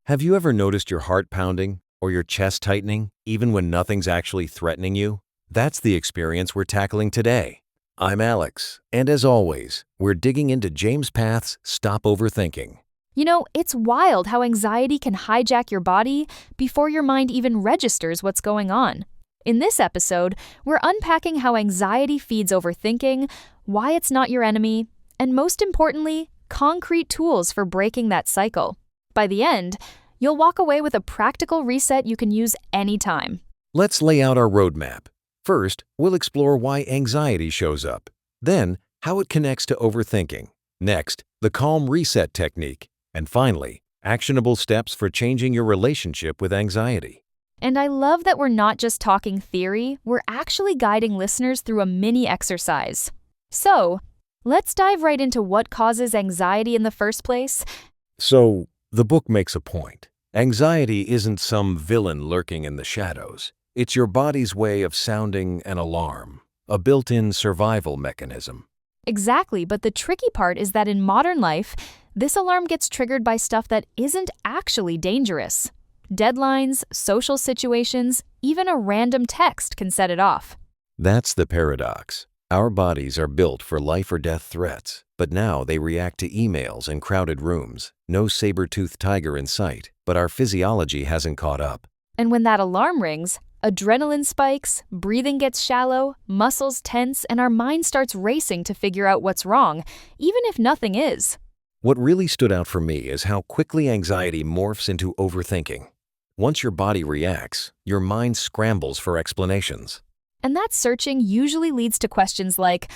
Have you ever noticed your heart pounding or your chest tightening, even when nothing's actually threatening you? That's the experience we're tackling today. I'm Alex, and as always, we're digging into James Path's Stop Overthinking. It's wild how anxiety can hijack your body before your mind even registers what's going on. In this episode, we're unpacking how anxiety feeds overthinking, why it's not your enemy, and most importantly, concrete tools for breaking that cycle. By the end, you'll walk away with a practical reset you can use anytime. Let's lay out our roadmap. First, we'll explore why anxiety shows up. Then, how it connects to overthinking. Next, the calm reset technique. And finally, actionable steps for changing your relationship with anxiety. And I love that we're not just talking theory, we're actually guiding listeners through a mini exercise. So, let's dive right into what causes anxiety in the first place. So, the book makes a point. Anxiety isn't some villain lurking in the shadows. It's your body's way of sounding an alarm, a built-in survival mechanism. Exactly, but the tricky part is that in modern life, this alarm gets triggered by stuff that isn't actually dangerous. Deadlines, social situations, even a random text can set it off. That's the paradox. Our bodies are built for life or death threats, but now they react to emails in crowded rooms. No saber-toothed tiger in sight, but our physiology hasn't caught up. And when that alarm rings, adrenaline spikes, breathing gets shallow, muscles tense, and our mind starts racing to figure out what's wrong, even if nothing is. What really stood out for me is how quickly anxiety morphs into overthinking. Once your body reacts, your mind scrambles for explanations. And that searching usually leads to questions like,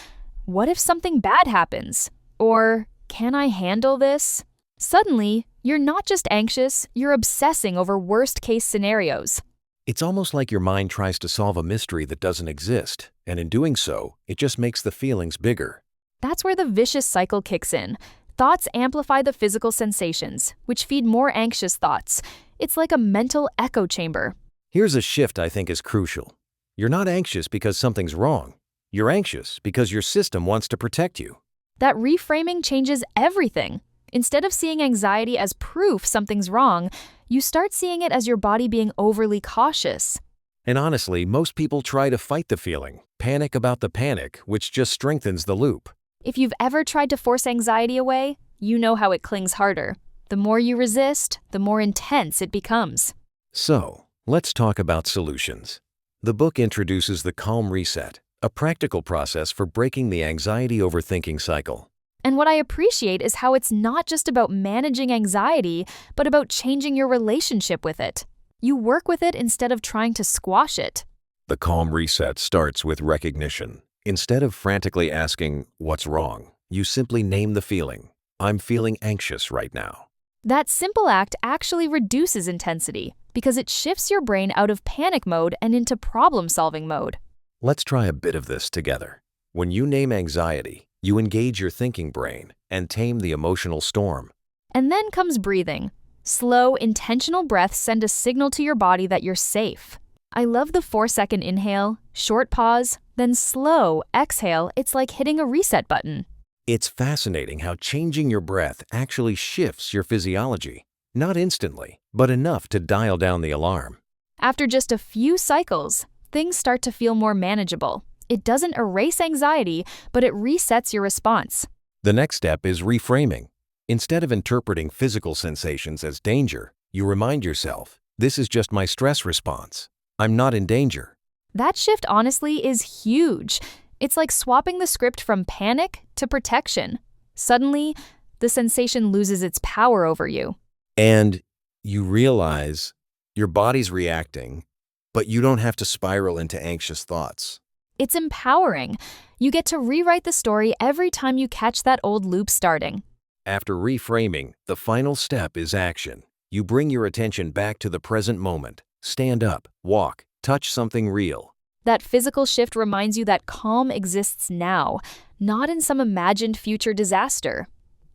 what if something bad happens? Or, can I handle this? Suddenly, you're not just anxious, you're obsessing over worst-case scenarios. It's almost like your mind tries to solve a mystery that doesn't exist, and in doing so, it just makes the feelings bigger. That's where the vicious cycle kicks in. Thoughts amplify the physical sensations, which feed more anxious thoughts. It's like a mental echo chamber. Here's a shift I think is crucial. You're not anxious because something's wrong. You're anxious because your system wants to protect you. That reframing changes everything. Instead of seeing anxiety as proof something's wrong, you start seeing it as your body being overly cautious. And honestly, most people try to fight the feeling, panic about the panic, which just strengthens the loop. If you've ever tried to force anxiety away, you know how it clings harder. The more you resist, the more intense it becomes. So, let's talk about solutions. The book introduces the Calm Reset, a practical process for breaking the anxiety overthinking cycle. And what I appreciate is how it's not just about managing anxiety, but about changing your relationship with it. You work with it instead of trying to squash it. The Calm Reset starts with recognition. Instead of frantically asking, "What's wrong?" you simply name the feeling. I'm feeling anxious right now. That simple act actually reduces intensity because it shifts your brain out of panic mode and into problem-solving mode. Let's try a bit of this together. When you name anxiety, you engage your thinking brain and tame the emotional storm. And then comes breathing. Slow, intentional breaths send a signal to your body that you're safe. I love the 4-second inhale, short pause, then slow exhale. It's like hitting a reset button. It's fascinating how changing your breath actually shifts your physiology. Not instantly, but enough to dial down the alarm. After just a few cycles, things start to feel more manageable. It doesn't erase anxiety, but it resets your response. The next step is reframing. Instead of interpreting physical sensations as danger, you remind yourself, this is just my stress response. I'm not in danger. That shift honestly is huge. It's like swapping the script from panic to protection. Suddenly, the sensation loses its power over you. And you realize your body's reacting, but you don't have to spiral into anxious thoughts. It's empowering. You get to rewrite the story every time you catch that old loop starting. After reframing, the final step is action. You bring your attention back to the present moment. Stand up, walk, touch something real. That physical shift reminds you that calm exists now, not in some imagined future disaster.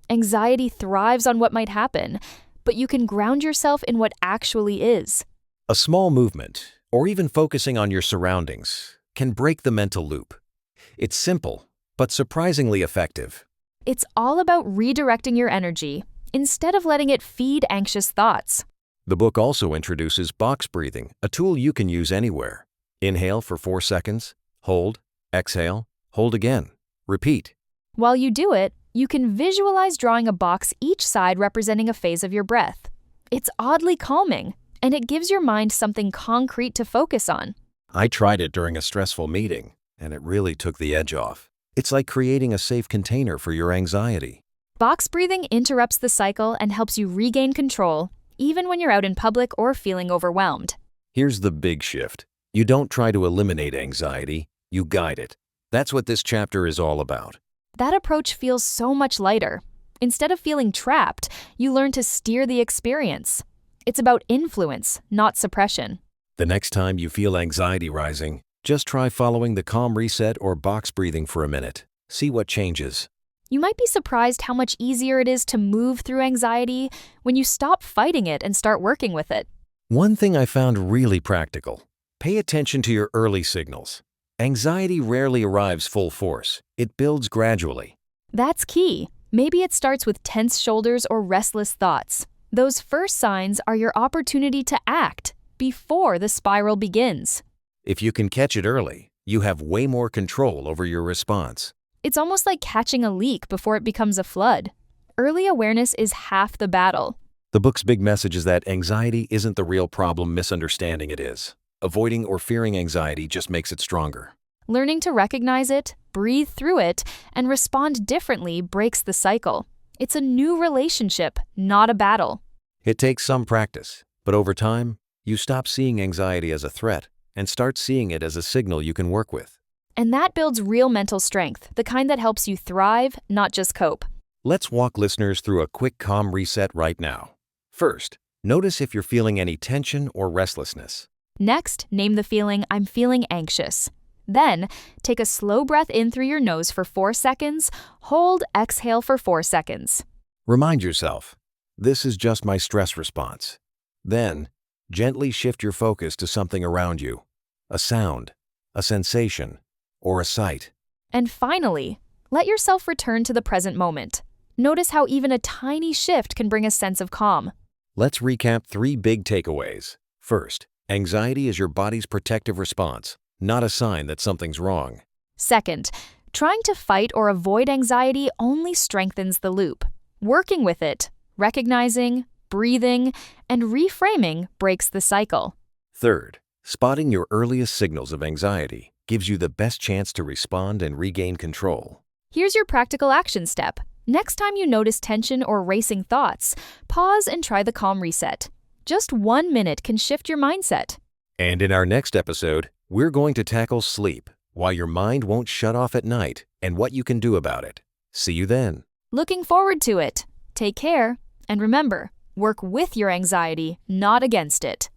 Anxiety thrives on what might happen, but you can ground yourself in what actually is. A small movement, or even focusing on your surroundings, can break the mental loop. It's simple, but surprisingly effective. It's all about redirecting your energy instead of letting it feed anxious thoughts. The book also introduces box breathing, a tool you can use anywhere. Inhale for 4 seconds, hold, exhale, hold again, repeat. While you do it, you can visualize drawing a box each side representing a phase of your breath. It's oddly calming, and it gives your mind something concrete to focus on. I tried it during a stressful meeting, and it really took the edge off. It's like creating a safe container for your anxiety. Box breathing interrupts the cycle and helps you regain control, even when you're out in public or feeling overwhelmed. Here's the big shift. You don't try to eliminate anxiety, you guide it. That's what this chapter is all about. That approach feels so much lighter. Instead of feeling trapped, you learn to steer the experience. It's about influence, not suppression. The next time you feel anxiety rising, just try following the calm reset or box breathing for a minute. See what changes. You might be surprised how much easier it is to move through anxiety when you stop fighting it and start working with it. One thing I found really practical: pay attention to your early signals. Anxiety rarely arrives full force. It builds gradually. That's key. Maybe it starts with tense shoulders or restless thoughts. Those first signs are your opportunity to act before the spiral begins. If you can catch it early, you have way more control over your response. It's almost like catching a leak before it becomes a flood. Early awareness is half the battle. The book's big message is that anxiety isn't the real problem misunderstanding it is. Avoiding or fearing anxiety just makes it stronger. Learning to recognize it, breathe through it, and respond differently breaks the cycle. It's a new relationship, not a battle. It takes some practice, but over time, you stop seeing anxiety as a threat and start seeing it as a signal you can work with. And that builds real mental strength, the kind that helps you thrive, not just cope. Let's walk listeners through a quick calm reset right now. First, notice if you're feeling any tension or restlessness. Next, name the feeling "I'm feeling anxious." Then, take a slow breath in through your nose for 4 seconds, hold, exhale for 4 seconds. Remind yourself, this is just my stress response. Then, gently shift your focus to something around you: a sound, a sensation, or a sight. And finally, let yourself return to the present moment. Notice how even a tiny shift can bring a sense of calm. Let's recap 3 big takeaways. First, anxiety is your body's protective response, not a sign that something's wrong. Second, trying to fight or avoid anxiety only strengthens the loop. Working with it, recognizing, breathing, and reframing breaks the cycle. Third, spotting your earliest signals of anxiety gives you the best chance to respond and regain control. Here's your practical action step. Next time you notice tension or racing thoughts, pause and try the calm reset. Just 1 minute can shift your mindset. And in our next episode, we're going to tackle sleep, why your mind won't shut off at night, and what you can do about it. See you then. Looking forward to it. Take care, and remember, work with your anxiety, not against it.